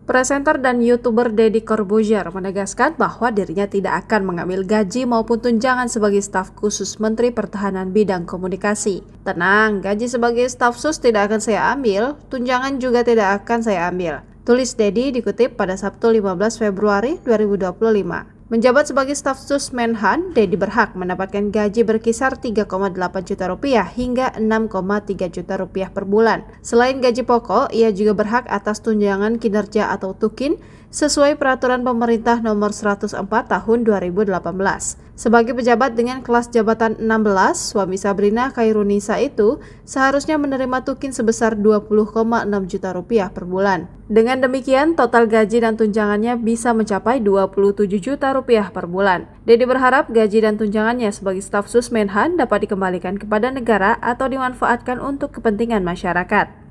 Presenter dan YouTuber Deddy Corbuzier menegaskan bahwa dirinya tidak akan mengambil gaji maupun tunjangan sebagai staf khusus Menteri Pertahanan bidang komunikasi. Tenang, gaji sebagai staf sus tidak akan saya ambil, tunjangan juga tidak akan saya ambil. Tulis Deddy dikutip pada Sabtu 15 Februari 2025. Menjabat sebagai staf sus Menhan, Deddy berhak mendapatkan gaji berkisar 3,8 juta rupiah hingga 6,3 juta rupiah per bulan. Selain gaji pokok, ia juga berhak atas tunjangan kinerja atau tukin sesuai peraturan pemerintah nomor 104 tahun 2018. Sebagai pejabat dengan kelas jabatan 16, suami Sabrina Khairunisa itu seharusnya menerima tukin sebesar 20,6 juta rupiah per bulan. Dengan demikian, total gaji dan tunjangannya bisa mencapai 27 juta rupiah per bulan. Deddy berharap gaji dan tunjangannya sebagai staf sus Menhan dapat dikembalikan kepada negara atau dimanfaatkan untuk kepentingan masyarakat.